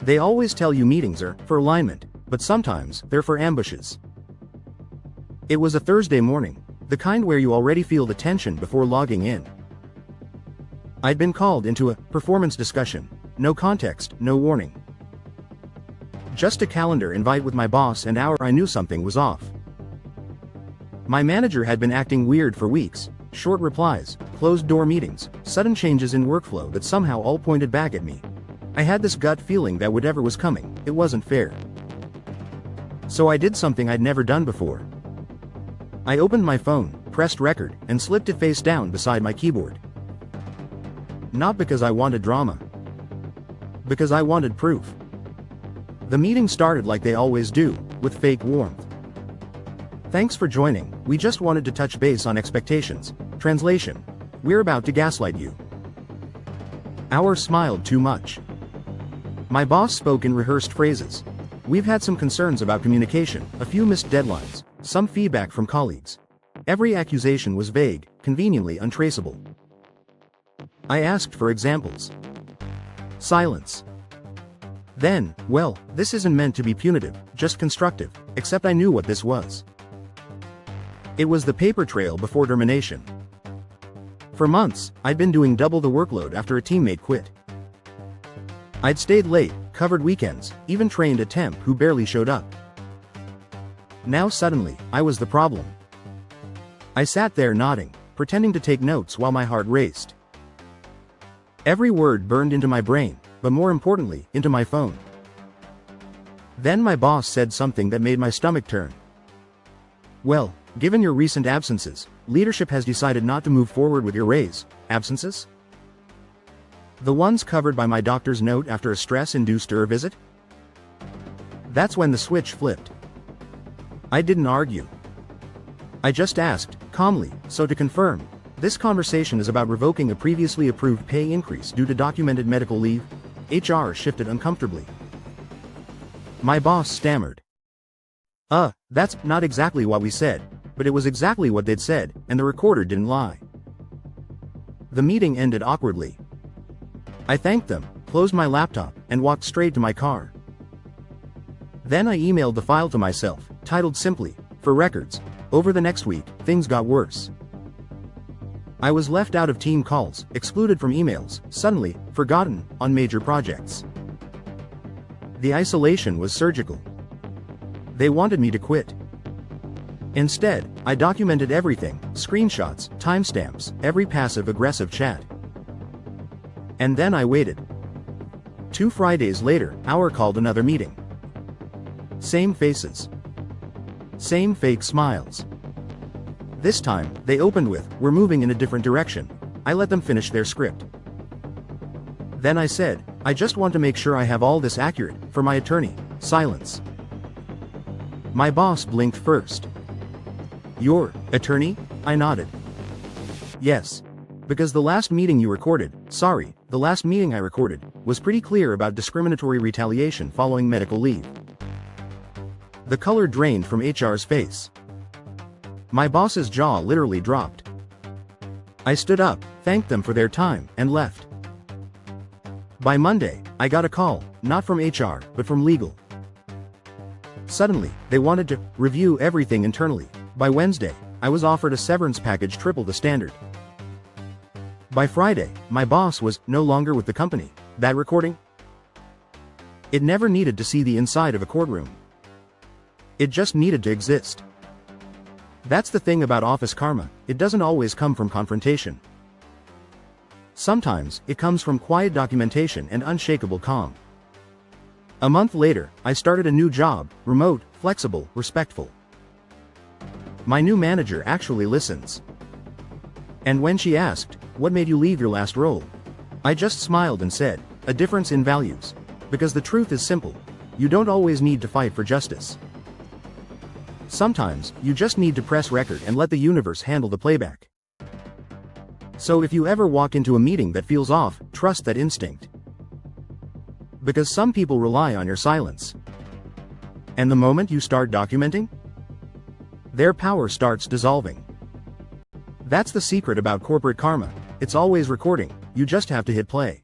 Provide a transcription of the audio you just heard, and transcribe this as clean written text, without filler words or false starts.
They always tell you meetings are for alignment, but sometimes they're for ambushes. It was a Thursday morning, the kind where you already feel the tension before logging in. I'd been called into a performance discussion, no context, no warning. Just a calendar invite with my boss, and I knew something was off. My manager had been acting weird for weeks, short replies, closed-door meetings, sudden changes in workflow that somehow all pointed back at me. I had this gut feeling that whatever was coming, it wasn't fair. So I did something I'd never done before. I opened my phone, pressed record, and slipped it face down beside my keyboard. Not because I wanted drama. Because I wanted proof. The meeting started like they always do, with fake warmth. Thanks for joining, we just wanted to touch base on expectations. Translation: we're about to gaslight you. Our smiled too much. My boss spoke in rehearsed phrases. We've had some concerns about communication, a few missed deadlines, some feedback from colleagues. Every accusation was vague, conveniently untraceable. I asked for examples. Silence. Then, well, this isn't meant to be punitive, just constructive, except I knew what this was. It was the paper trail before termination. For months, I'd been doing double the workload after a teammate quit. I'd stayed late, covered weekends, even trained a temp who barely showed up. Now suddenly, I was the problem. I sat there nodding, pretending to take notes while my heart raced. Every word burned into my brain, but more importantly, into my phone. Then my boss said something that made my stomach turn. Well, given your recent absences, leadership has decided not to move forward with your raise. Absences? The ones covered by my doctor's note after a stress-induced visit? That's when the switch flipped. I didn't argue. I just asked, calmly, so to confirm, this conversation is about revoking a previously approved pay increase due to documented medical leave? HR shifted uncomfortably. My boss stammered. That's not exactly what we said, but it was exactly what they'd said, and the recorder didn't lie. The meeting ended awkwardly. I thanked them, closed my laptop, and walked straight to my car. Then I emailed the file to myself, titled simply, "For records." Over the next week, things got worse. I was left out of team calls, excluded from emails, suddenly, forgotten, on major projects. The isolation was surgical. They wanted me to quit. Instead, I documented everything, screenshots, timestamps, every passive-aggressive chat. And then I waited. 2 Fridays later, our called another meeting. Same faces. Same fake smiles. This time, they opened with, "We're moving in a different direction." I let them finish their script. Then I said, "I just want to make sure I have all this accurate, for my attorney." Silence. My boss blinked first. "Your attorney?" I nodded. "Yes. Because the last meeting you recorded, the last meeting I recorded, was pretty clear about discriminatory retaliation following medical leave." The color drained from HR's face. My boss's jaw literally dropped. I stood up, thanked them for their time, and left. By Monday, I got a call, not from HR, but from legal. Suddenly, they wanted to review everything internally. By Wednesday, I was offered a severance package triple the standard. By Friday, my boss was no longer with the company. That recording? It never needed to see the inside of a courtroom. It just needed to exist. That's the thing about office karma, it doesn't always come from confrontation. Sometimes, it comes from quiet documentation and unshakable calm. A month later, I started a new job, remote, flexible, respectful. My new manager actually listens. And when she asked, "What made you leave your last role?" I just smiled and said, "A difference in values." Because the truth is simple. You don't always need to fight for justice. Sometimes, you just need to press record and let the universe handle the playback. So if you ever walk into a meeting that feels off, trust that instinct. Because some people rely on your silence. And the moment you start documenting, their power starts dissolving. That's the secret about corporate karma. It's always recording, you just have to hit play.